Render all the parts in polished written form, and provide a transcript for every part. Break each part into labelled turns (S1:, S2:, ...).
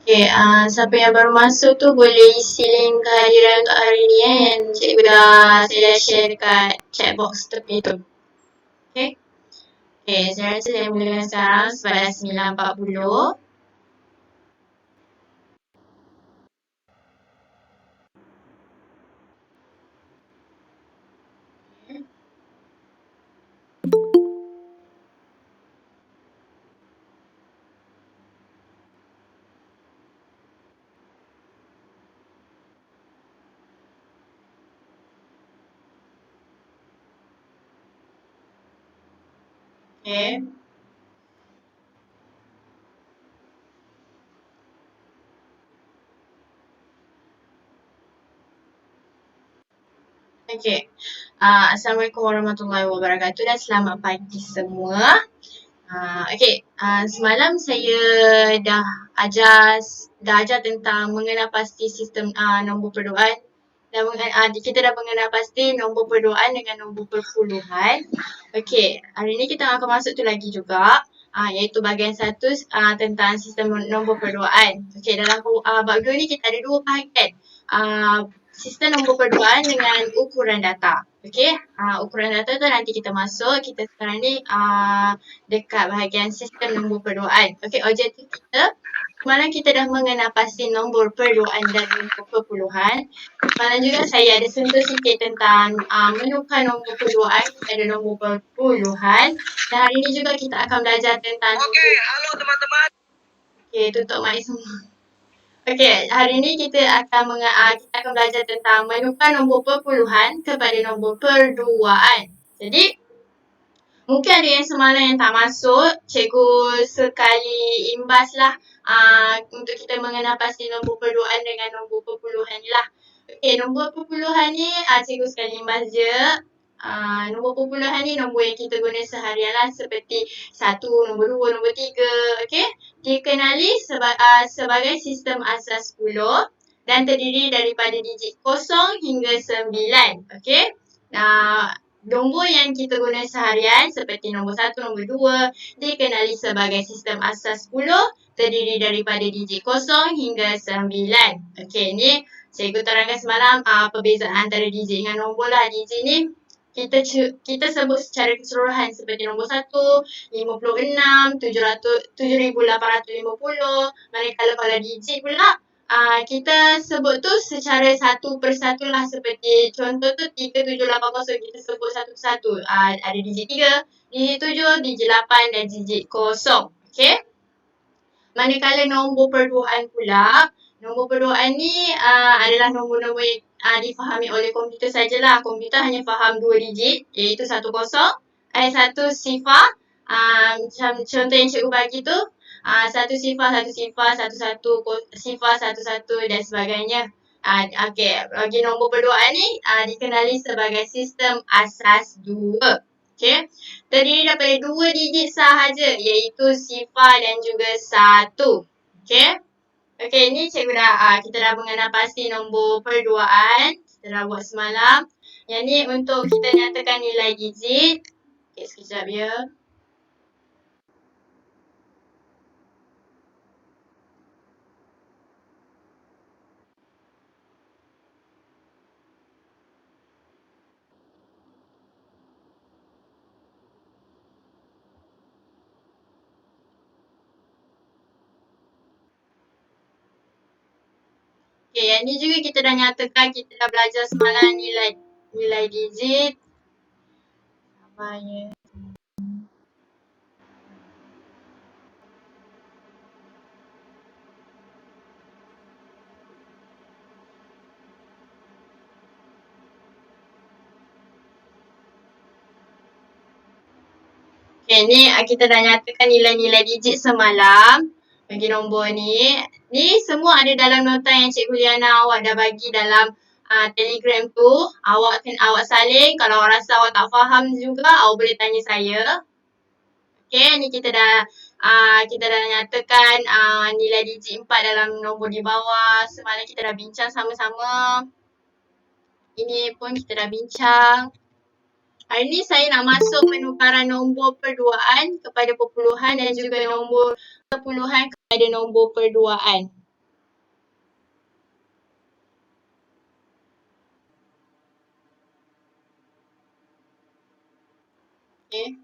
S1: Okay, siapa yang baru masuk tu boleh isi link kehadiran untuk hari ni yang cikgu saya dah share dekat chat box tepi tu. Okay. Okay, saya rasa saya mulakan sekarang pada 9.40. Okay. Okay. Assalamualaikum warahmatullahi wabarakatuh dan selamat pagi semua. Okay, semalam saya dah ajar tentang mengenal pasti sistem nombor perluan dan kita dah mengenal pasti nombor perluan dengan nombor perpuluhan. Okay, hari ni kita akan masuk tu lagi juga, iaitu bahagian satu tentang sistem nombor perluan. Okay, dalam bab 2 ni kita ada dua bahagian. Sistem nombor perluan dengan ukuran data. Okay, ukuran data tu nanti kita masuk. Kita sekarang ni dekat bahagian sistem nombor perluan. Okay, objektif kita semalam kita dah mengenal pasti nombor perluan dan nombor perpuluhan. Semalam juga saya ada sentuh sikit tentang menukar nombor perluan kepada nombor perpuluhan. Dan hari ni juga kita akan belajar tentang... Okay, halo teman-teman. Okay, tutup mic semua. Okay, hari ni kita akan belajar tentang menukar nombor perpuluhan kepada nombor perduaan. Jadi, mungkin ada yang semalam yang tak masuk, cikgu sekali imbas lah untuk kita mengenal pasti nombor perluan dengan nombor perpuluhan ni lah. Okay, nombor perpuluhan ni cikgu sekali imbas je. Nombor perpuluhan ni nombor yang kita guna seharian lah seperti 1, nombor 2, nombor 3. Okay, dikenali sebagai sistem asas 10 dan terdiri daripada digit 0 hingga 9. Okay, nombor yang kita guna seharian seperti nombor 1, nombor 2 dikenali sebagai sistem asas 10 terdiri daripada digit 0 hingga 9. Okey, ni cikgu terangkan semalam perbezaan antara digit dengan nombor lah. Digit ni kita sebut secara keseluruhan seperti nombor 1, 56, 7,850. Manakala kalau digit pula kita sebut tu secara satu persatu lah, seperti contoh tu 3780 kita sebut satu persatu. Ada digit 3, digit 7, digit 8 dan digit 0. Okay. Manakala nombor perduaan pula, nombor perduaan ni adalah nombor-nombor yang difahami oleh komputer sajalah. Komputer hanya faham 2 digit iaitu 10, satu sifar. Macam contoh yang cikgu bagi tu, satu sifar, satu sifar, satu sifar, satu dan sebagainya. Okay, bagi nombor perduaan ni dikenali sebagai sistem asas 2. Okay, terdiri daripada 2 digit sahaja iaitu sifar dan juga 1. Okay. Okay, ni cikgu kita dah mengenal pasti nombor perduaan. Kita dah buat semalam. Yang ni untuk kita nyatakan nilai digit. Okay, sekejap ya. Okay, yang ni juga kita dah nyatakan, kita dah belajar semalam nilai digit. Apa ya? Okay, ni kita dah nyatakan nilai-nilai digit semalam. Bagi nombor ni. Ni semua ada dalam nota yang Cikgu Liana awak dah bagi dalam Telegram tu. Awak salin. Kalau awak rasa awak tak faham juga, awak boleh tanya saya. Okay, ni kita dah nyatakan nilai digit 4 dalam nombor di bawah. Semalam kita dah bincang sama-sama. Ini pun kita dah bincang. Hari ni saya nak masuk penukaran nombor perduaan kepada perpuluhan dan juga nombor perpuluhan kepada nombor perduaan. Okay.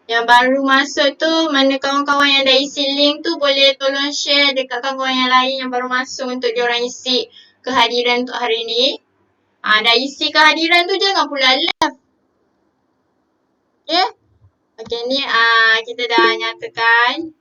S1: Yang baru masuk tu, mana kawan-kawan yang dah isi link tu boleh tolong share dekat kawan-kawan yang lain yang baru masuk untuk diorang isi kehadiran untuk hari ni. Dah isi kehadiran tu jangan pula left. Okay. Okay, ni kita dah nyatakan.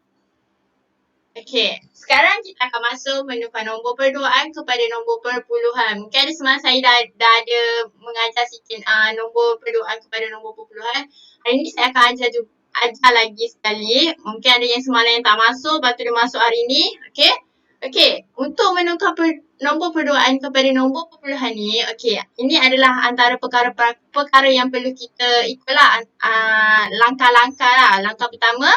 S1: Okay, sekarang kita akan masuk menukan nombor perduaan kepada nombor perpuluhan. Mungkin ada semalam saya dah ada mengajar sikit nombor perduaan kepada nombor perpuluhan. Hari ni saya akan ajar lagi sekali. Mungkin ada yang semalam yang tak masuk, lepas tu dia masuk hari ni. Okay. Okay, untuk menukar nombor perduaan kepada nombor perpuluhan ni, okay, ini adalah antara perkara yang perlu kita ikutlah. Langkah-langkah lah. Langkah pertama,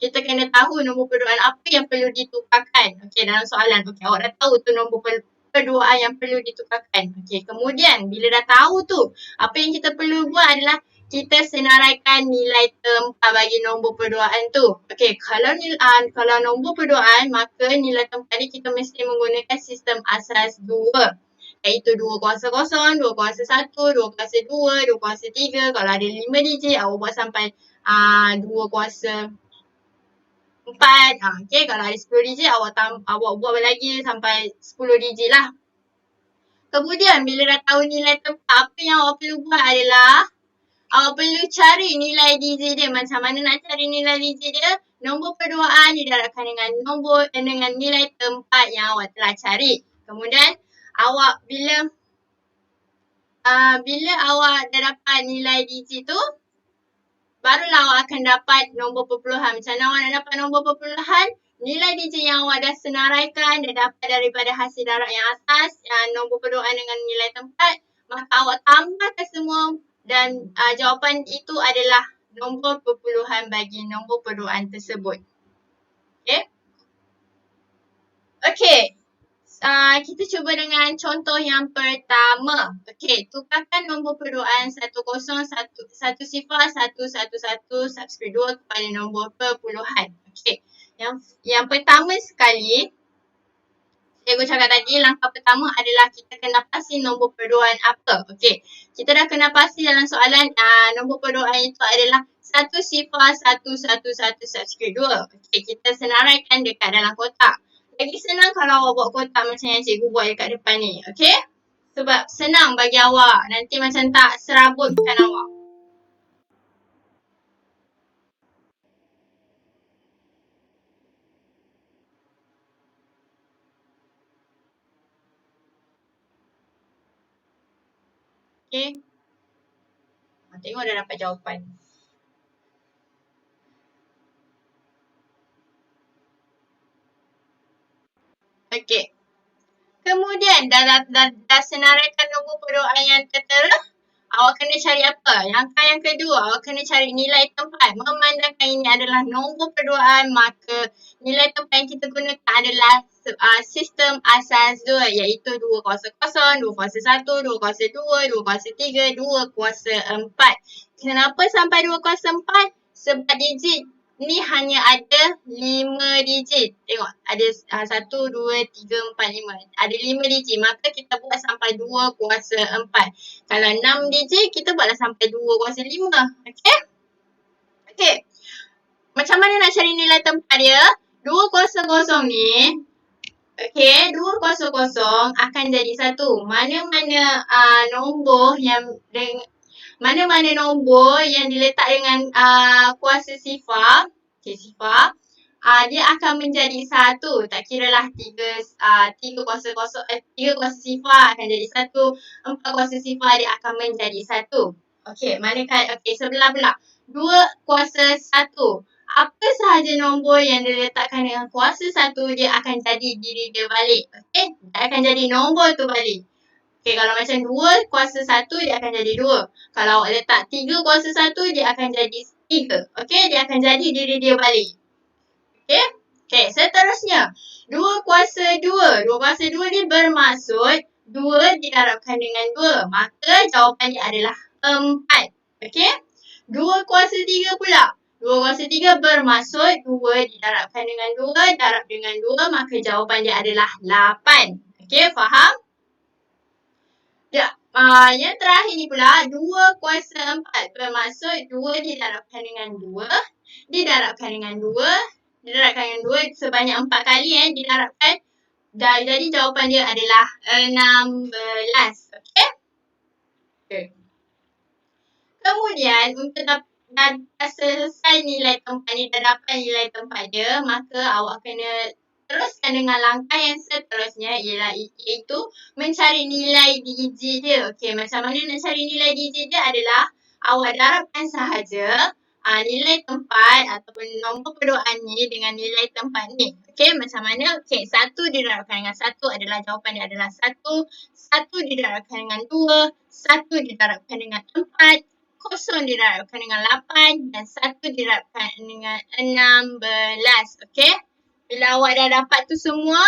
S1: kita kena tahu nombor perduaan apa yang perlu ditukarkan. Okey, dalam soalan. Okey, awak dah tahu tu nombor perduaan yang perlu ditukarkan. Okey, kemudian bila dah tahu tu, apa yang kita perlu buat adalah kita senaraikan nilai tempat bagi nombor perduaan tu. Okey, kalau nombor perduaan, maka nilai tempat ni kita mesti menggunakan sistem asas 2. Iaitu 2 kuasa 0, 2 kuasa 1, 2 kuasa 2, 2 kuasa 3. Kalau ada 5 digit, awak buat sampai 2 kuasa 4. Okay, kalau ada 10 digit, awak buat lagi sampai 10 digit lah. Kemudian, bila dah tahu nilai tempat, apa yang awak perlu buat adalah awak perlu cari nilai digit dia. Macam mana nak cari nilai digit dia? Nombor perduaan didarabkan dengan nilai tempat yang awak telah cari. Kemudian, awak bila awak dah dapat nilai digit tu, barulah awak akan dapat nombor perpuluhan. Macam mana awak nak dapat nombor perpuluhan? Nilai digit yang awak dah senaraikan, dah dapat daripada hasil darab yang atas, nombor perduaan dengan nilai tempat, maka awak tambahkan semua dan jawapan itu adalah nombor perpuluhan bagi nombor perduaan tersebut. Okay? Okay. Kita cuba dengan contoh yang pertama. Okey, tukarkan nombor perduaan 10, 1 sifar 111 subscript 2 kepada nombor perpuluhan. Okey. Yang pertama sekali, cikgu cakap tadi, langkah pertama adalah kita kena pasti nombor perduaan apa. Okey. Kita dah kena pasti dalam soalan nombor perduaan itu adalah 1 sifar 111 subscript 2. Okey, kita senaraikan dekat dalam kotak. Lagi senang kalau awak buat kotak macam yang cikgu buat dekat depan ni. Okay? Sebab senang bagi awak. Nanti macam tak serabutkan awak. Okay? Tengok dah dapat jawapan. Okay. Kemudian dah senaraikan nombor perduaan yang tertera. Awak kena cari apa? Langkah yang kedua, awak kena cari nilai tempat. Memandangkan ini adalah nombor perduaan, maka nilai tempat yang kita gunakan adalah sistem asas 2, iaitu 2 kuasa 0, 2 kuasa 1, 2 kuasa 2, 2 kuasa 3, 2 kuasa 4. Kenapa sampai 2 kuasa 4? Sebab digit ni hanya ada 5 digit. Tengok, ada 1, 2, 3, 4, 5. Ada 5 digit, maka kita buat sampai 2 kuasa 4. Kalau 6 digit, kita buatlah sampai 2 kuasa 5. Okay? Okay. Macam mana nak cari nilai tempat dia? 2 kuasa 0 ni, okay, 2 kuasa 0 akan jadi 1. Mana-mana nombor yang diletak dengan kuasa sifar, okay, sifar, dia akan menjadi 1. Tak kiralah 3 kuasa 0, 3 kuasa sifar akan jadi 1, 4 kuasa sifar dia akan menjadi 1. Okey, sebelah pula. 2 kuasa 1. Apa sahaja nombor yang diletakkan dengan kuasa 1, dia akan jadi diri dia balik. Okey, dia akan jadi nombor tu balik. Okay, kalau macam 2 kuasa 1, dia akan jadi 2. Kalau awak letak 3 kuasa 1, dia akan jadi 3. Okay, dia akan jadi diri dia balik. Okay, seterusnya. 2 kuasa 2. 2 kuasa 2 ni bermaksud 2 didarabkan dengan 2. Maka jawapannya adalah 4. Okey? 2 kuasa 3 pula. 2 kuasa 3 bermaksud 2 didarabkan dengan 2, darab dengan 2, maka jawapannya adalah 8. Okey, faham? Ya. Yang terakhir ni pula, 2 kuasa 4 bermaksud 2 didarabkan dengan 2, didarabkan dengan 2, didarabkan dengan 2 sebanyak 4 kali didarabkan. Jadi jawapan dia adalah 16. Okey? Okay. Kemudian untuk dah selesai nilai tempat ni, dah dapat nilai tempat dia, maka awak kena teruskan dengan langkah yang seterusnya iaitu mencari nilai digit dia. Okey, macam mana nak cari nilai digit dia adalah awak darabkan sahaja nilai tempat ataupun nombor perduaan ni dengan nilai tempat ni. Okey, macam mana? Okey, 1 didarabkan dengan 1 adalah jawapan dia adalah 1. 1 didarabkan dengan 2, 1 didarabkan dengan 4, 0 didarabkan dengan 8 dan 1 didarabkan dengan 16. Okey? Bila awak dah dapat tu semua,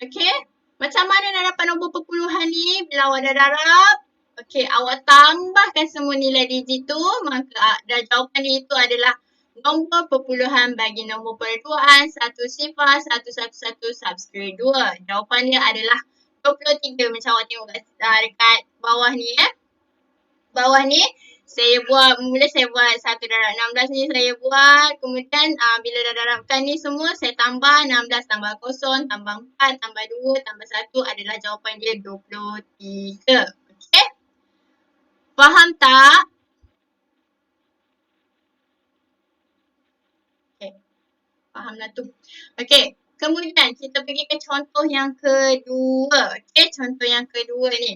S1: okey? Macam mana nak dapat nombor perpuluhan ni? Bila awak dah darab, okey, awak tambahkan semua nilai digit tu, maka jawapan dia itu adalah nombor perpuluhan bagi nombor perduaan 10, 111 subscript 2. Jawapan dia adalah 23 macam awak tengok dekat bawah ni Bawah ni mula saya buat 1 darab 16 ni saya buat. Kemudian bila dah darabkan ni semua saya tambah 16 tambah 0 tambah 4 tambah 2 tambah 1 adalah jawapan dia 23. Okey? Faham tak? Okey. Faham lah tu. Okey. Kemudian kita pergi ke contoh yang kedua. Okey, contoh yang kedua ni.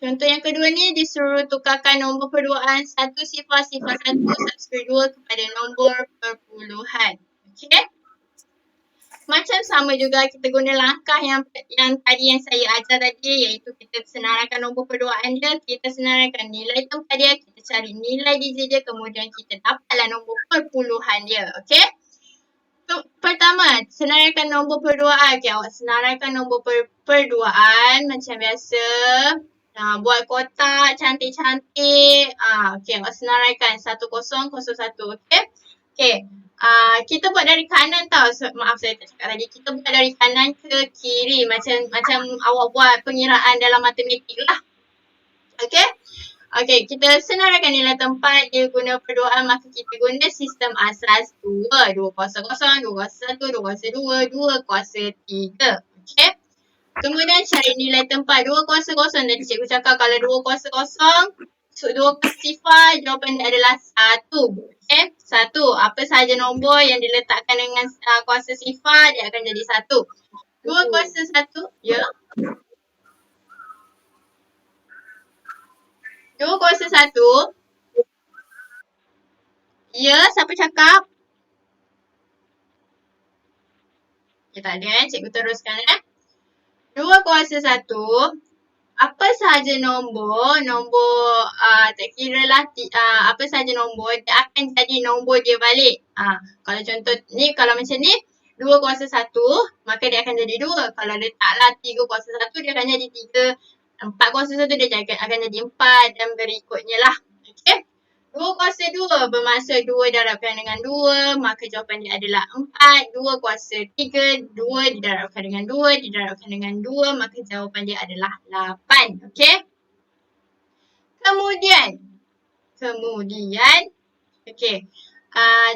S1: Contoh yang kedua ni disuruh tukarkan nombor perduaan 101 subscript 2 kepada nombor perpuluhan. Okey? Macam sama juga kita guna langkah yang tadi yang saya ajar tadi iaitu kita senaraikan nombor perduaan dia, kita senaraikan nilai tempat dia, kita cari nilai digit dia, kemudian kita dapatlah nombor perpuluhan dia. Okey? Pertama, senaraikan nombor perduaan. Okey, awak senaraikan nombor perduaan macam biasa. Buat kotak cantik-cantik. Okey, awak senaraikan 1001. Okey? Okey. Kita buat dari kanan tau. Maaf saya tak cakap tadi. Kita buat dari kanan ke kiri. Macam awak buat pengiraan dalam matematik lah. Okey? Okey, kita senaraikan nilai tempat dia guna perduaan, maka kita guna sistem asas 2. 2 kuasa 0, 2 kuasa 1, 2 kuasa 2, 2 kuasa 3. Okey? Kemudian cari nilai tempat 2 kuasa 0. Tadi cikgu cakap kalau 2 kuasa 0, 2 kuasa sifar, jawapan dia adalah 1. Okey? 1. Apa sahaja nombor yang diletakkan dengan kuasa sifar, dia akan jadi 1. 2 kuasa 1, ya. 2 kuasa 1. Ya, siapa cakap? Okay, tak ada cikgu teruskan 2 kuasa 1. Apa sahaja nombor tak kira lah apa sahaja nombor, dia akan jadi nombor dia balik. Kalau contoh ni, kalau macam ni, 2 kuasa 1, maka dia akan jadi 2. Kalau letaklah 3 kuasa 1, dia akan jadi 3. 4 kuasa 1, dia akan jadi 4 dan berikutnya lah. Okay? 2 kuasa 2 bermaksud 2 darabkan dengan 2, maka jawapan dia adalah 4. 2 kuasa 3, 2 didarabkan dengan 2, didarabkan dengan 2, maka jawapan dia adalah 8. Okey? Kemudian, okey.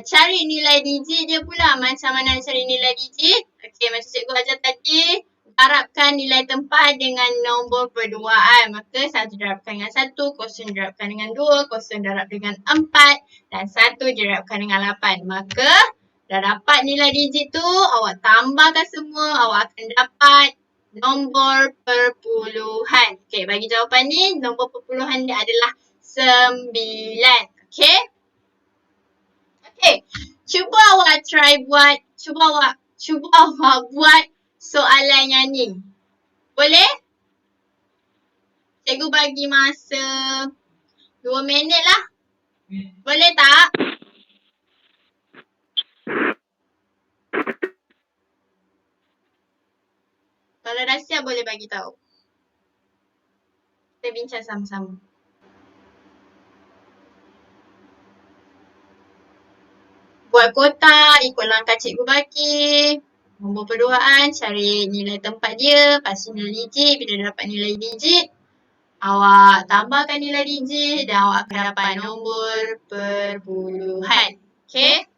S1: Cari nilai digit dia pula. Macam mana nak cari nilai digit? Okey, macam cikgu ajar tadi. Darabkan nilai tempat dengan nombor perduaan. Maka 1 darabkan dengan 1, 0 darabkan dengan 2, 0 darab dengan 4 dan 1 darabkan dengan 8. Maka dah dapat nilai digit tu, awak tambahkan semua, awak akan dapat nombor perpuluhan. Okey, bagi jawapan ni, nombor perpuluhan dia adalah 9. Okey? Okey, cuba awak buat soalan yang ni. Boleh? Cikgu bagi masa 2 minit lah. Boleh tak? Kalau dah siap boleh bagi tahu. Kita bincang sama-sama. Buat kotak, ikut langkah cikgu bagi. Nombor perduaan, cari nilai tempat dia, lepas tu nilai digit. Bila dapat nilai digit, awak tambahkan nilai digit dan awak akan dapat nombor perpuluhan. Okay?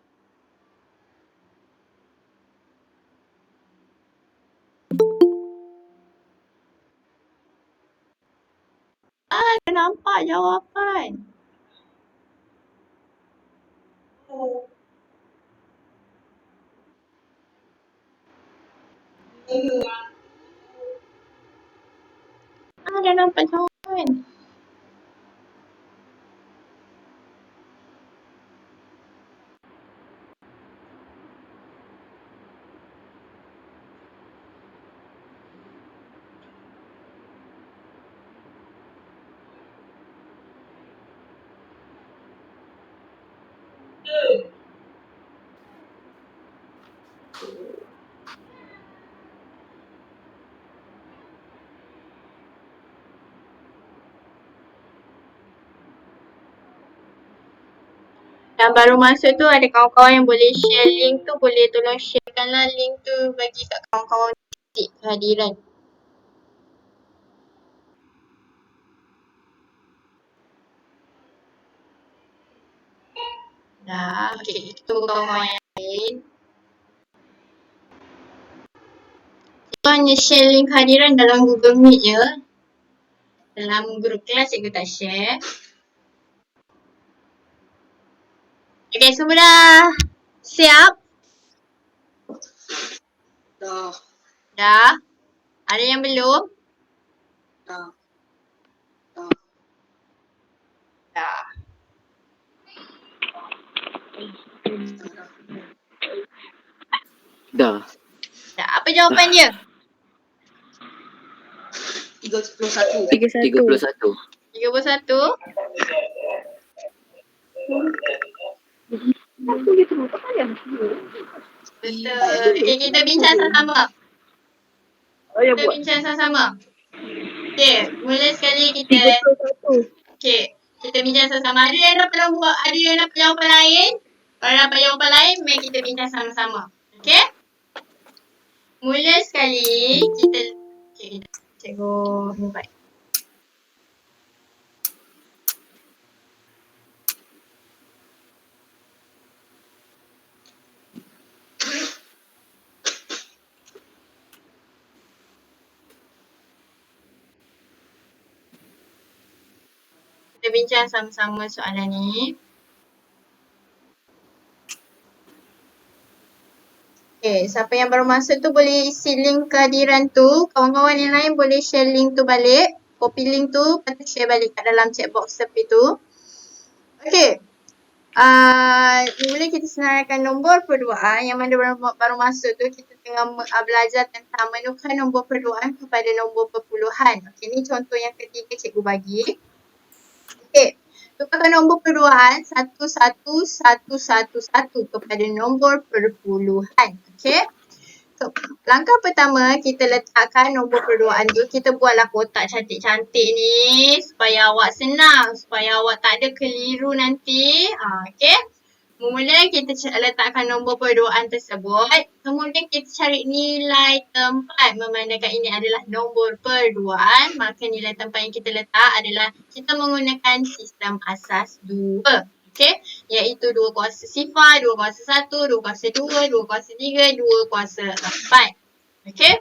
S1: Dah nampak jawapan. Dah nampak jawapan. Yang baru masuk tu ada kawan-kawan yang boleh share link tu, boleh tolong sharekanlah link tu bagi kat kawan-kawan titik kehadiran. Dah, okay, itu kawan-kawan yang lain. Kita hanya share link kehadiran dalam Google Meet je. Dalam grup kelas cikgu tak share. Okay, semua dah siap?
S2: Dah.
S1: Dah? Ada yang belum?
S2: Dah.
S1: Dah.
S3: Dah.
S1: Dah. Apa jawapan dia?
S2: 31.
S3: 31.
S1: 31? Betul. Okay, kita bincang sama-sama. Kita bincang sama-sama. Okay, mula sekali kita... Okay, kita bincang sama-sama. Ada yang dapat jawapan lain? Kalau dapat jawapan lain, mari kita bincang sama-sama. Okay? Mula sekali kita... Okay, cikgu invite. Kita bincang sama-sama soalan ni. Okay, siapa yang baru masuk tu boleh isi link kehadiran tu. Kawan-kawan yang lain boleh share link tu balik. Copy link tu, lepas tu share balik kat dalam chat box tepi tu. Okay. Mula kita senaraikan nombor perduaan. Yang mana baru masuk tu kita tengah belajar tentang menukar nombor perduaan kepada nombor perpuluhan. Okay, ni contoh yang ketiga cikgu bagi. Okay. Tukarkan nombor perduaan 111111 kepada nombor perpuluhan. Okay. So, langkah pertama kita letakkan nombor perduaan tu. Kita buatlah kotak cantik-cantik ni supaya awak senang. Supaya awak tak ada keliru nanti. Okay. Mula kita letakkan nombor perduaan tersebut. Kemudian kita cari nilai tempat. Memandangkan ini adalah nombor perduaan. Maka nilai tempat yang kita letak adalah kita menggunakan sistem asas 2. Okay. Iaitu 2 kuasa sifar, 2 kuasa 1, 2 kuasa 2, 2 kuasa 3, 2 kuasa 4. Okay.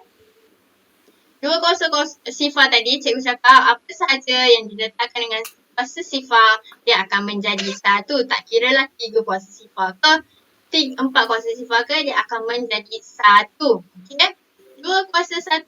S1: 2 kuasa sifar tadi cikgu cakap apa sahaja yang diletakkan dengan kuasa sifar dia akan menjadi 1. Tak kira lah 3 kuasa sifar ke 4 kuasa sifar ke dia akan menjadi 1. Okay. 2 kuasa 1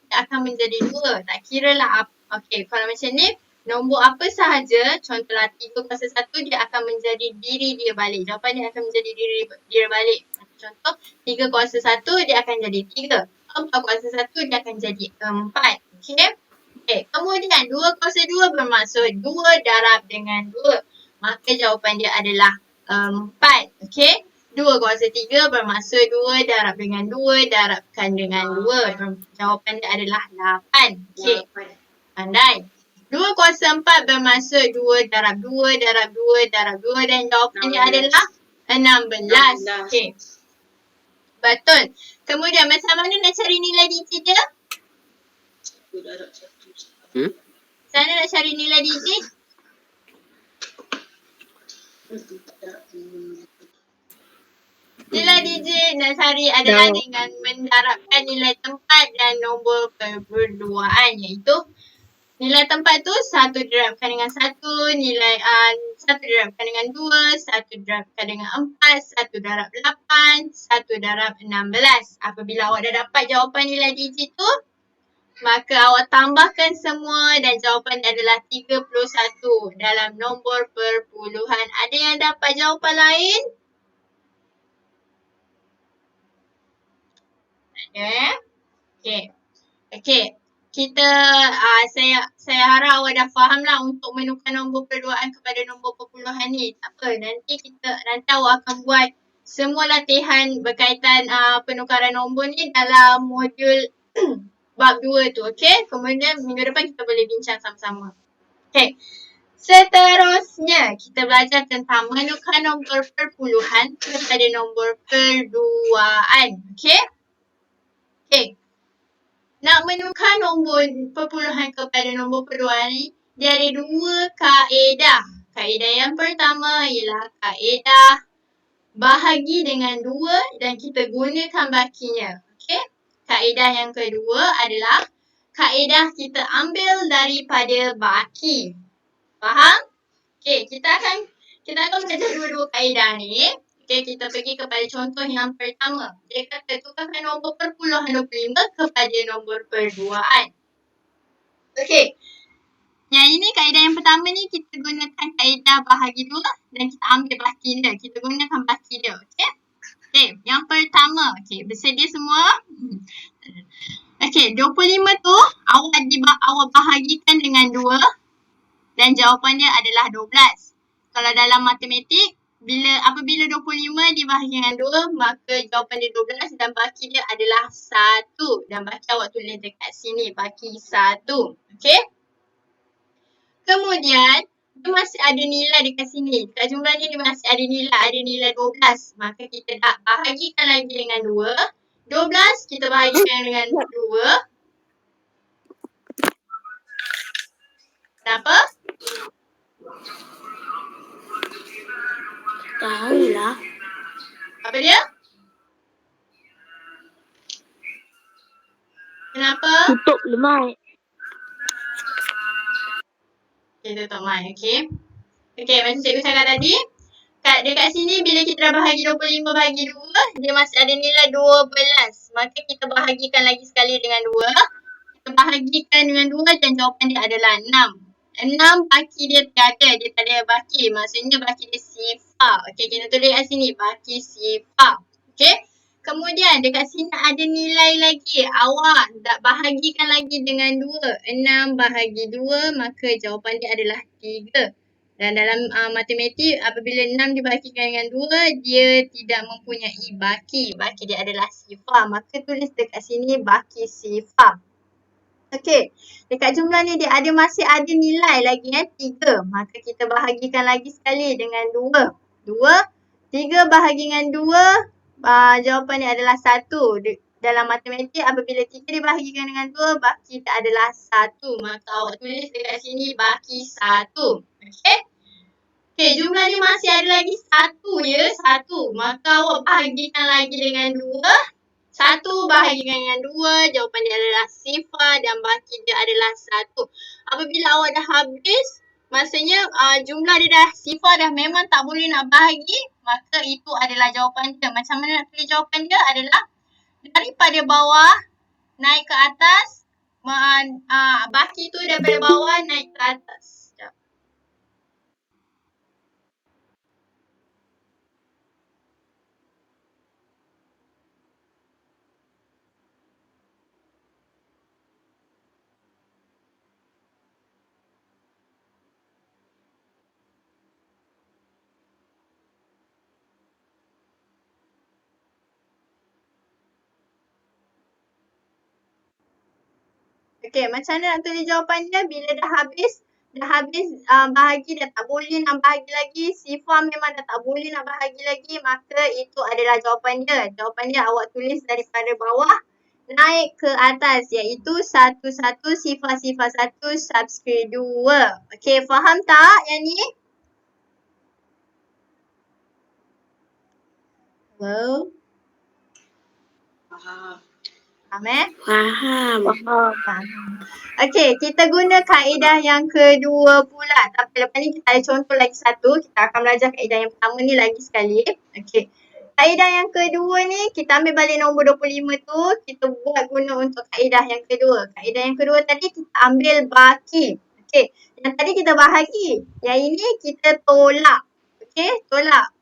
S1: dia akan menjadi 2. Tak kira lah apa. Okay. Kalau macam ni nombor apa sahaja contohlah 3 kuasa 1 dia akan menjadi diri dia balik. Jawapan dia akan menjadi diri dia balik. Contoh 3 kuasa 1 dia akan jadi 3. 4 kuasa 1 dia akan jadi 4. Okay. Okay, kemudian 2 kuasa 2 bermaksud 2 darab dengan 2. Maka jawapan dia adalah 4. Okay. 2 kuasa 3 bermaksud 2 darab dengan 2 darabkan dengan 2. Jawapan dia adalah 8. Okay. Pandai. 204 bermaksud 2 darab 2 darab 2 darab 2 dan jawapannya adalah 16. Okey. Betul. Kemudian macam mana nak cari nilai digit dia? Sana nak cari nilai digit? Nilai digit nak cari adalah dengan mendarabkan nilai tempat dan nombor perbuduaan, iaitu nilai tempat tu 1 darabkan dengan 1, nilai 1 darabkan dengan 2, 1 darabkan dengan 4, 1 darab 8, 1 darab 16. Apabila awak dah dapat jawapan nilai digit tu, maka awak tambahkan semua dan jawapan adalah 31 dalam nombor perpuluhan. Ada yang dapat jawapan lain? Ada? Okey. Okey. Kita saya harap awak dah faham lah untuk menukar nombor perluaan kepada nombor perpuluhan ni. Tak apa, nanti awak akan buat semua latihan berkaitan penukaran nombor ni dalam modul bab 2 tu, okey? Kemudian minggu depan kita boleh bincang sama-sama. Okey. Seterusnya, kita belajar tentang menukar nombor perpuluhan kepada nombor perduaan, okey? Okey. Nak menukar nombor perpuluhan kepada nombor perduaan ni, dia ada 2 kaedah. Kaedah yang pertama ialah kaedah bahagi dengan 2 dan kita gunakan bakinya. Okey? Kaedah yang kedua adalah kaedah kita ambil daripada baki. Faham? Okey, kita akan belajar dua-dua kaedah ni. Okey, kita pergi kepada contoh yang pertama. Dia kata tukarkan nombor perpuluhan 25 kepada nombor perduaan. Okey. Yang ini kaedah yang pertama ni kita gunakan kaedah bahagi 2 dan kita ambil baki dia. Kita gunakan baki dia. Okey. Okey, yang pertama. Okey, bersedia semua? Okey, 25 tu awak bahagikan dengan 2 dan jawapan dia adalah 12. Kalau dalam matematik, apabila 25 dibahagikan dengan 2, maka jawapan dia 12 dan baki dia adalah 1. Dan baki awak tulis dekat sini, baki 1. Okey? Kemudian, dia masih ada nilai dekat sini. Dekat jumlah ni dia masih ada nilai 12. Maka kita nak bahagikan lagi dengan 2. 12 kita bahagikan dengan 2. Kenapa?
S3: Tahulah.
S1: Apa dia? Kenapa?
S3: Tutup lemai.
S1: Okay, tutup mic. Okay. Okay, macam cikgu cakap tadi. Dekat sini bila kita dah bahagi 25 bahagi 2, dia masih ada nilai 12. Maka kita bahagikan lagi sekali dengan 2. Kita bahagikan dengan 2 dan jawapan dia adalah 6. 6 baki dia tiada. Dia tak ada baki. Maksudnya baki dia sifar. Okay, kita tulis kat sini. Baki sifar. Okay. Kemudian dekat sini ada nilai lagi. Awak tak bahagikan lagi dengan 2. 6 bahagi 2 maka jawapan dia adalah 3. Dan dalam matematik apabila 6 dibahagikan dengan 2 dia tidak mempunyai baki. Baki dia adalah sifar. Maka tulis dekat sini baki sifar. Okey, dekat jumlah ni dia masih ada nilai lagi 3. Maka kita bahagikan lagi sekali dengan 2. 3 bahagi dengan 2, jawapan ni adalah 1. Dalam matematik apabila 3 dibahagikan dengan 2, baki kita adalah 1. Maka awak tulis dekat sini baki 1. Okey? Okey, jumlah ni masih ada lagi 1 ya, 1. Maka awak bahagikan lagi dengan 2. 1 bahagikan dengan 2, jawapan dia adalah sifar dan baki dia adalah 1. Apabila awak dah habis, maksudnya jumlah dia dah sifar dah memang tak boleh nak bahagi, maka itu adalah jawapan dia. Macam mana nak tulis jawapan dia adalah daripada bawah naik ke atas, baki tu daripada bawah naik ke atas. Okey, macam mana nak tulis jawapan dia bila dah habis? dah habis bahagi, dah tak boleh nak bahagi lagi. Sifar memang dah tak boleh nak bahagi lagi. Maka itu adalah jawapan dia. Jawapan dia awak tulis daripada bawah naik ke atas, iaitu 11 sifar 1 subscript 2. Okey, faham tak yang ni? Hello?
S2: Faham.
S1: Faham
S3: Faham.
S1: Faham. Okey, kita guna kaedah yang kedua pula. Tapi lepas ni kita ada contoh lagi satu. Kita akan belajar kaedah yang pertama ni lagi sekali. Okey. Kaedah yang kedua ni, kita ambil balik nombor 25 tu. Kita buat guna untuk kaedah yang kedua. Kaedah yang kedua tadi kita ambil baki. Okey. Yang tadi kita bahagi. Yang ini kita tolak. Okey, tolak.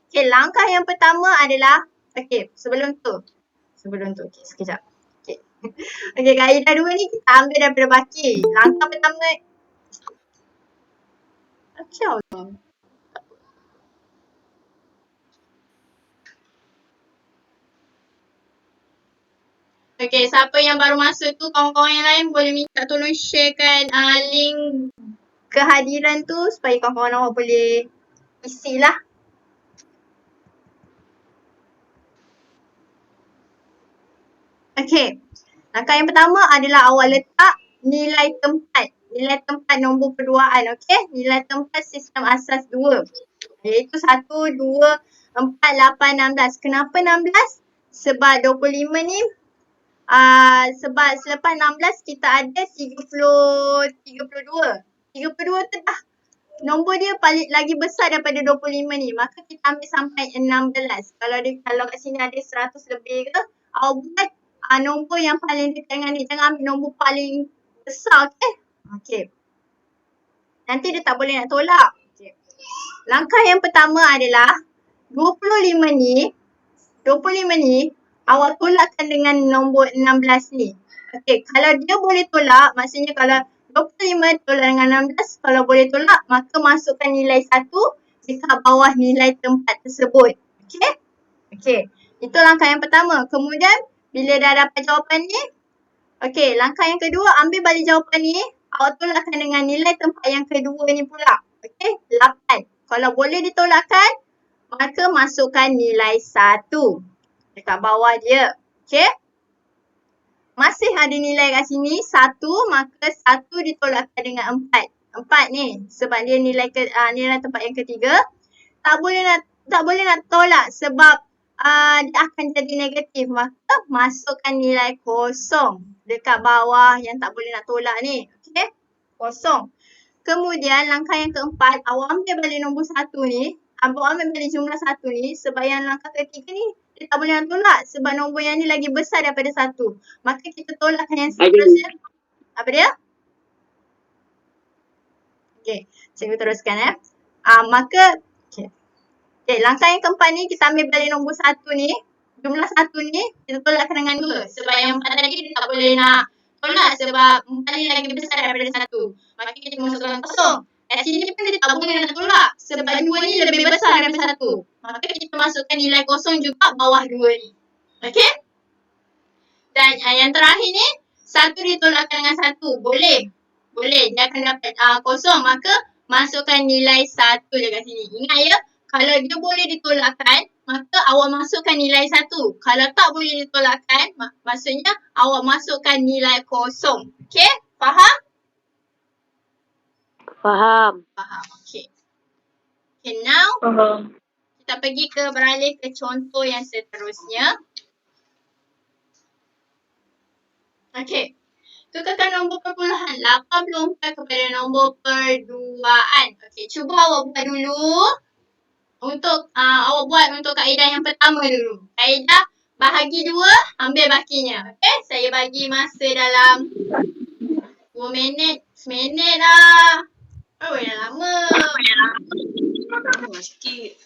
S1: Okey, langkah yang pertama adalah, okey, sebelum tu. Okey, sekejap. Okey. Okey, kaedah dua ni kita ambil daripada baki. Langkah pertama. Kacau tu. Okey, siapa yang baru masuk tu, kawan-kawan yang lain boleh minta tolong sharekan link kehadiran tu supaya kawan-kawan awak boleh isi lah. Okey, langkah yang pertama adalah awak letak nilai tempat. Nilai tempat nombor perduaan, okey? Nilai tempat sistem asas 2. Iaitu 1, 2, 4, 8, 16. Kenapa 16? Sebab 25 ni, sebab selepas 16 kita ada 32. 32 tu dah nombor dia paling lagi besar daripada 25 ni. Maka kita ambil sampai 16. Kalau kat sini ada 100 lebih ke, awak buat nombor yang paling dekat dengan dia. Jangan ambil nombor paling besar, okey? Okey. Nanti dia tak boleh nak tolak. Okay. Langkah yang pertama adalah 25 ni awak tolakkan dengan nombor 16 ni. Okey, kalau dia boleh tolak, maksudnya kalau 25 tolak dengan 16, kalau boleh tolak, maka masukkan nilai 1 dekat bawah nilai tempat tersebut. Okey? Okey, itu langkah yang pertama. Kemudian, bila dah dapat jawapan ni, okey, langkah yang kedua, ambil balik jawapan ni, awak tolakkan dengan nilai tempat yang kedua ni pula. Okey, 8. Kalau boleh ditolakkan, maka masukkan nilai 1 dekat bawah dia. Okey? Masih ada nilai kat sini 1, maka 1 ditolakkan dengan 4. 4 ni sebab dia nilai tempat yang ketiga. Tak boleh nak tolak sebab dia akan jadi negatif. Maka masukkan nilai kosong dekat bawah yang tak boleh nak tolak ni. Okey? Kosong. Kemudian langkah yang keempat, awak ambil balik nombor 1 ni. Awak ambil balik jumlah 1 ni sebab yang langkah ketiga ni dia tak boleh nak tolak sebab nombor yang ni lagi besar daripada 1. Maka kita tolakkan yang seterusnya. Apa dia? Okey, cikgu teruskan maka langkah yang keempat ni kita ambil balik nombor 1 ni. Jumlah 1 ni kita tolakkan dengan 2 sebab yang 4 tadi dia tak boleh nak tolak sebab 4 ni lagi besar daripada 1. Maka kita masukkan kosong. Kat sini pun dia tak boleh nak tolak sebab 2 ni lebih besar daripada 1. Maka kita masukkan nilai kosong juga bawah 2 ni. Okey? Dan yang terakhir ni, 1 ditolakkan dengan 1. Boleh. Dia akan dapat kosong. Maka masukkan nilai 1 dekat sini. Ingat ya, kalau dia boleh ditolakkan, maka awak masukkan nilai 1. Kalau tak boleh ditolakkan, maksudnya awak masukkan nilai kosong. Okey? Faham?
S3: Faham.
S1: Okey. Okay, now kita beralih ke contoh yang seterusnya. Okey. Tukarkan nombor perpuluhan 84 kepada nombor perduaan. Okey, cuba awak buat dulu. Awak buat untuk kaedah yang pertama dulu. Kaedah bahagi 2, ambil bakinya. Okey, saya bagi masa dalam 2 minit, seminit lah. Oh, dah lama.
S2: Lama sikit.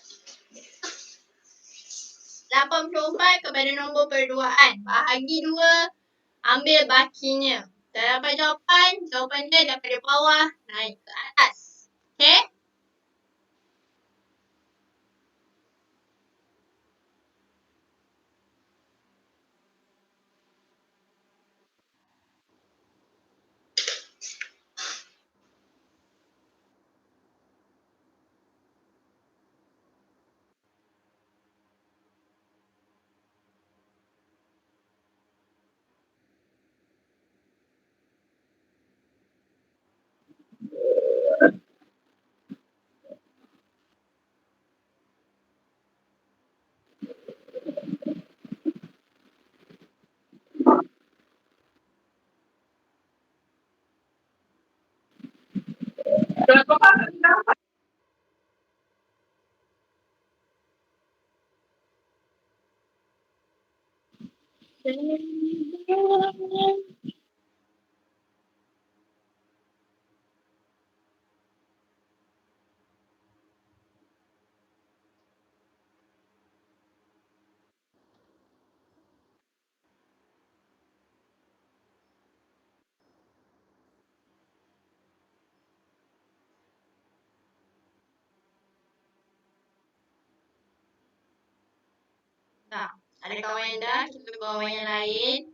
S1: 84 kepada nombor perduaan. Bahagi 2, ambil bakinya. Dah dapat jawapan dia daripada bawah naik ke atas. Okey? Tak. Ada kawan yang dah, kita tunggu kawan yang lain.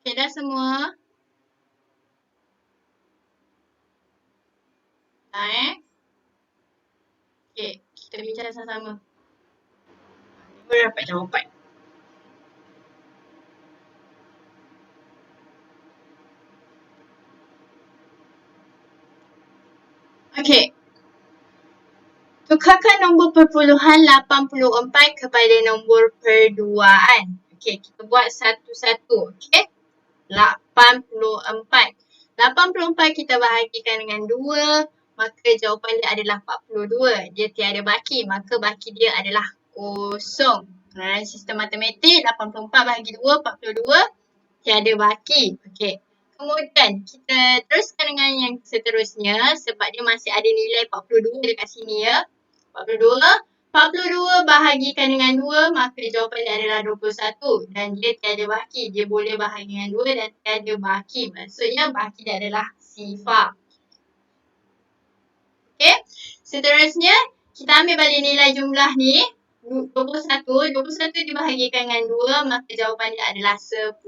S1: Okay, dah semua? Dah Okay, kita bincang sama-sama. Baru dapat jawapan. Okay. Tukarkan nombor perpuluhan 84 kepada nombor perduaan. Okay, kita buat satu-satu. Okay. 84. 84 kita bahagikan dengan 2, maka jawapan dia adalah 42. Dia tiada baki, maka baki dia adalah kosong. Dalam sistem matematik, 84 bahagi 2, 42, tiada baki. Okey. Kemudian kita teruskan dengan yang seterusnya sebab dia masih ada nilai 42 dekat sini ya. 42. 42 bahagikan dengan 2, maka jawapan dia adalah 21 dan dia tiada baki. Dia boleh bahagi dengan 2 dan tiada baki. Maksudnya baki dia adalah sifar. Okey. Seterusnya kita ambil balik nilai jumlah ni. 21 dibahagikan dengan 2, maka jawapan dia adalah 10.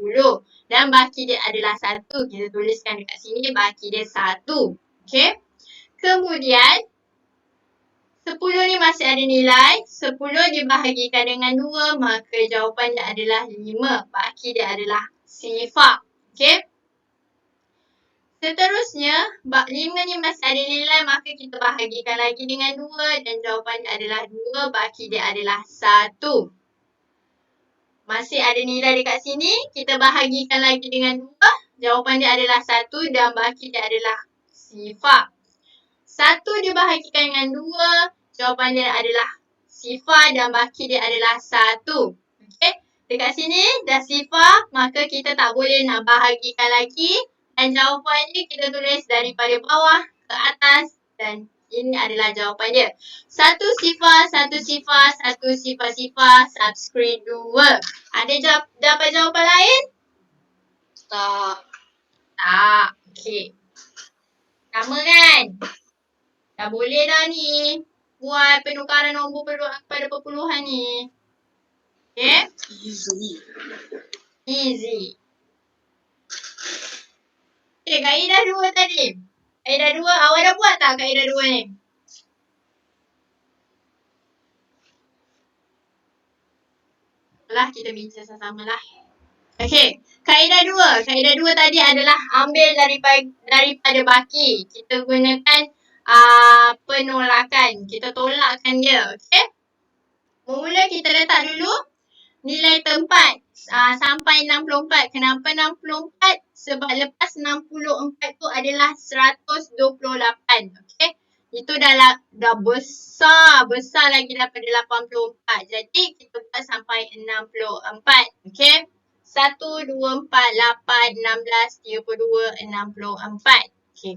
S1: Dan baki dia adalah 1. Kita tuliskan dekat sini baki dia 1. Okey. Kemudian 10 ni masih ada nilai. 10 dibahagikan dengan 2, maka jawapan dia adalah 5. Baki dia adalah sifar. Okey. Seterusnya, 5 ni masih ada nilai, maka kita bahagikan lagi dengan 2 dan jawapan dia adalah 2, baki dia adalah 1. Masih ada nilai dekat sini, kita bahagikan lagi dengan 2, jawapan dia adalah 1 dan baki dia adalah sifar. 1 dibahagikan dengan 2, jawapan dia adalah sifar dan baki dia adalah 1. Okey, dekat sini dah sifar, maka kita tak boleh nak bahagikan lagi. Dan jawapannya kita tulis daripada bawah ke atas dan ini adalah jawapan dia. 1 sifar, 1 sifar, 1 sifar-sifar, subscript 2. Ada dapat jawapan lain?
S2: Tak.
S1: Tak. Okey. Sama kan? Dah boleh dah ni. Buat penukaran nombor pada perpuluhan ni. Okay? Easy. Okay, kaedah 2 tadi. Kaedah 2, awak dah buat tak kaedah 2 ni? Lah, kita bincang sama-sama lah. Okay, kaedah 2. Kaedah 2 tadi adalah ambil daripada baki. Kita gunakan penolakan. Kita tolakkan dia. Okay? Mula kita letak dulu nilai tempat sampai 64. Kenapa 64? Sebab lepas 64 tu adalah 128. Okey. Itu dah besar lagi daripada 84. Jadi kita buat sampai 64. Okey. 1, 2, 4, 8, 16, 32, 64. Okey.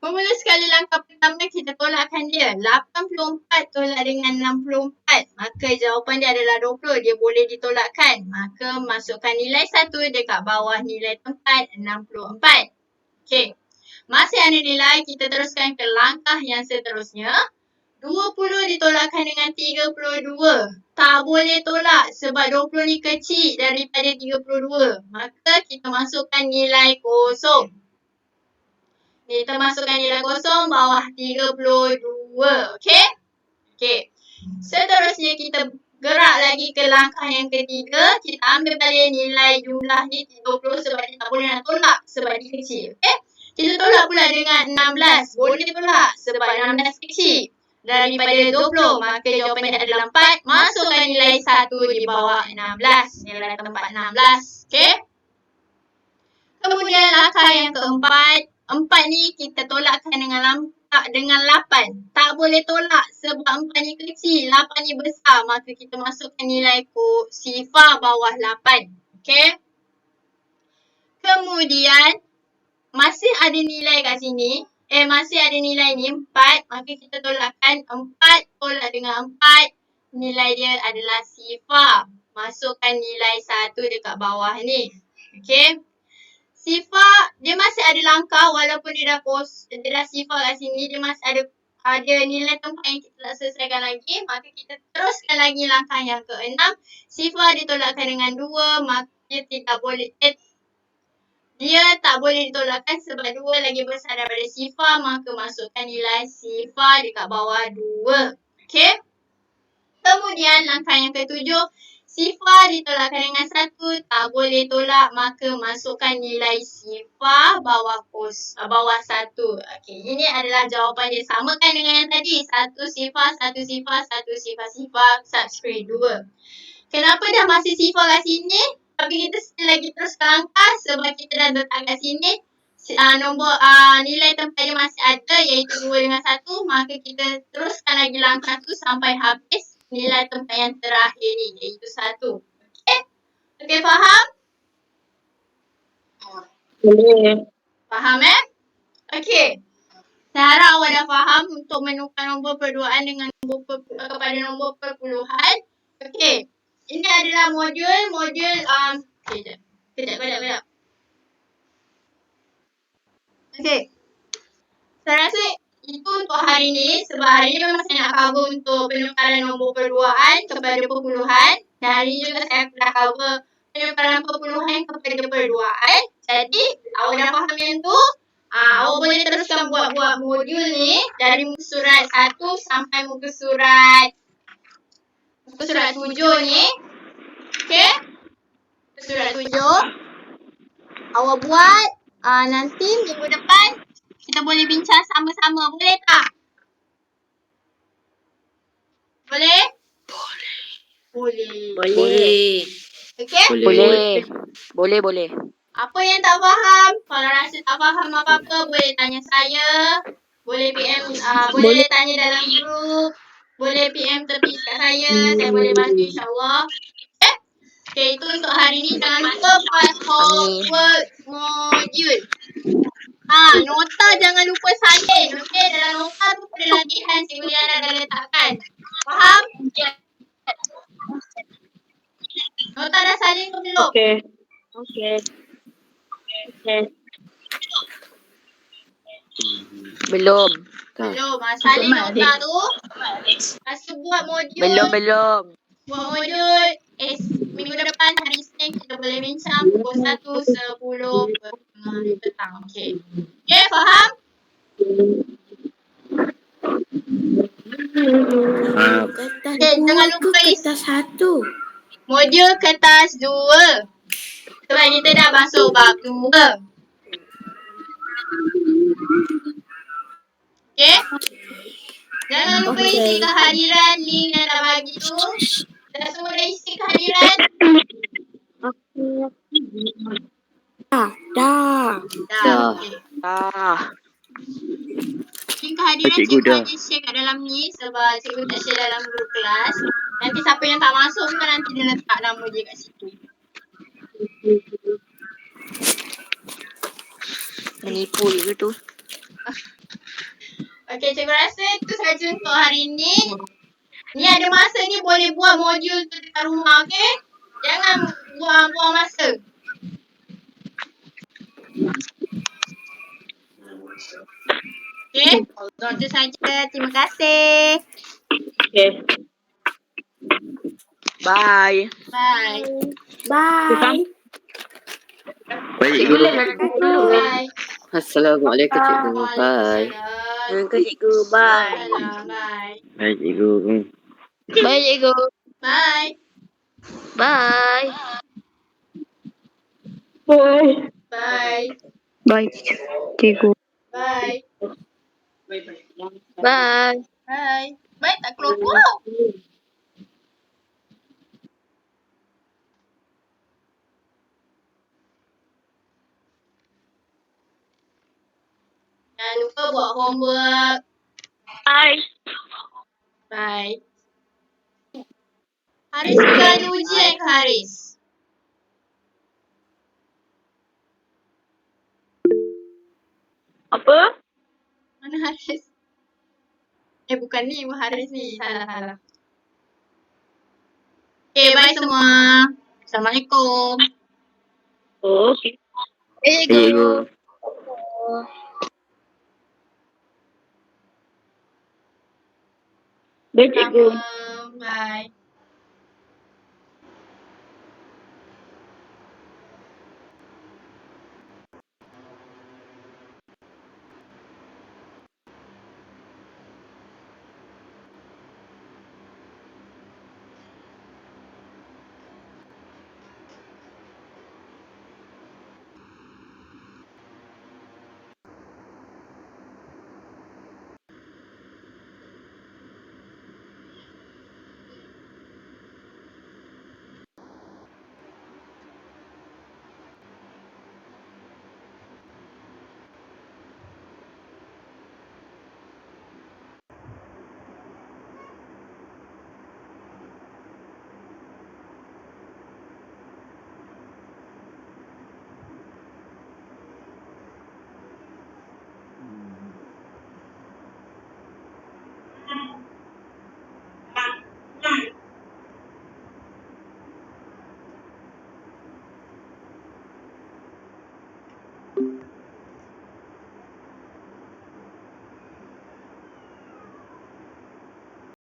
S1: Bermula sekali langkah pertama kita tolakkan dia. 84 tolak dengan 64. Maka jawapan dia adalah 20. Dia boleh ditolakkan. Maka masukkan nilai 1 dekat bawah nilai tempat 64. Okey. Masih ada nilai, kita teruskan ke langkah yang seterusnya. 20 ditolakkan dengan 32. Tak boleh tolak sebab 20 ni kecil daripada 32. Maka kita masukkan nilai kosong. Kita masukkan nilai kosong bawah 32. Okey? Okey. Seterusnya kita gerak lagi ke langkah yang ketiga. Kita ambil balik nilai jumlah ni 30 sebab kita tak boleh nak tolak sebab dia kecil. Okey? Kita tolak pula dengan 16. Boleh tolak sebab 16 kecil daripada 20. Maka jawapannya adalah 4. Masukkan nilai 1 di bawah 16. Nilai tempat 16. Okey? Kemudian langkah yang keempat. 4 ni kita tolakkan dengan 8. Tak boleh tolak sebab 4 ni kecil, 8 ni besar. Maka kita masukkan nilai sifar bawah 8. Okey? Kemudian masih ada nilai kat sini. Masih ada nilai ni 4. Maka kita tolakkan 4 tolak dengan 4. Nilai dia adalah sifar. Masukkan nilai 1 dekat bawah ni. Okey? Sifar, dia masih ada langkah walaupun dia dah sifar kat sini, dia masih ada nilai tempat yang kita nak selesaikan lagi. Maka kita teruskan lagi langkah yang ke-6. Sifar ditolakkan dengan 2, maka dia tak boleh ditolakkan sebab 2 lagi besar daripada sifar. Maka masukkan nilai sifar dekat bawah 2. Okey? Kemudian langkah yang ke-7. Sifar ditolakkan dengan 1, tak boleh tolak, maka masukkan nilai sifar bawah 1. Okey, ini adalah jawapan dia. Samakan dengan yang tadi. 1 sifar, 1 sifar, 1 sifar, subscript 2. Kenapa dah masih sifar kat sini? Tapi kita still lagi terus langkah sebab kita dah letak kat sini. Nilai tempat dia masih ada iaitu 2 dengan 1. Maka kita teruskan lagi langkah tu sampai habis nilai tempat yang terakhir ni iaitu 1. Okey? Okey, faham?
S3: Boleh.
S1: Faham Okey. Saya harap awak dah faham untuk menukar nombor perduaan dengan kepada nombor perpuluhan. Okey. Ini adalah modul kejap. Okey. Saya rasa itu untuk hari ni sebab hari ni memang saya nak cover untuk penukaran nombor perduaan kepada perpuluhan. Dan hari ni juga saya dah cover penukaran perpuluhan kepada perduaan. Jadi, awak dah faham yang tu? Awak boleh teruskan buat modul ni dari muka surat 1 sampai muka surat 7 ni. Okey? Muka surat 7. Awak buat nanti minggu depan kita boleh bincang sama-sama. Boleh tak? Boleh? Boleh.
S3: Boleh.
S1: Okey?
S3: Boleh.
S1: Apa yang tak faham? Kalau rasa tak faham apa-apa, boleh tanya saya. Boleh PM, boleh tanya dalam grup. Boleh PM tepi kat saya boleh bantu insyaAllah. Okay? Okay, itu untuk hari ni. Jangan lupa buat homework modul. Nota jangan lupa salin. Okay, dalam nota tu pada latihan Cikgu Liana dah letakkan. Faham? Nota dah salin ke belum?
S3: Okey. Belum.
S1: Salin nota tu. Lepas tu buat modul.
S3: Belum.
S1: Buat modul. Minggu depan hari Isnin kita boleh bincang pukul 1.10 petang. Okey. Okay, faham? Okay, jangan lupa
S3: kertas 1.
S1: modul kertas 2. Sebab kita dah masuk bab 2. Okay? Jangan lupa isi kehadiran link yang dah bagi tu. Dah semua dah isi kehadiran?
S3: Dah.
S1: Dah. Okey. Link kehadiran
S4: Cikgu
S1: cikgu
S4: dah.
S1: hanya share kat dalam ni sebab cikgu tak share dalam group kelas. Nanti siapa yang tak masuk pun nanti dia letak nama dia kat situ.
S3: Menipu je tu.
S1: Okey, cikgu rasa itu saja untuk hari ni. Ni ada masa ni boleh buat modul tu dekat rumah, okey? Jangan buang-buang masa. Okey? Itu saja. Terima kasih.
S3: Okay. Bye.
S1: Bye.
S3: Bye.
S4: Baik,
S3: Cikgu
S4: guru.
S3: dulu.
S1: Bye.
S4: Assalamualaikum, cikgu. Bye.
S1: Waalaikumsalam.
S3: Terima cikgu. Bye.
S1: Waalaikumsalam. Bye.
S4: Baik, cikgu.
S3: Bye cikgu.
S1: Bye.
S3: Bye.
S1: Bye.
S3: Bye cikgu.
S1: Bye.
S3: Bye.
S1: Bye. Bye tak keluar-keluar. Jangan lupa buat homework.
S3: Bye.
S1: Bye. Haris juga ada ujian ke Haris?
S3: Apa?
S1: Mana Haris? Bukan ni, Haris ni. Salah. Okay, bye semua. Assalamualaikum.
S3: Okay.
S4: Baik, cikgu.
S3: Bye cikgu.
S1: Bye.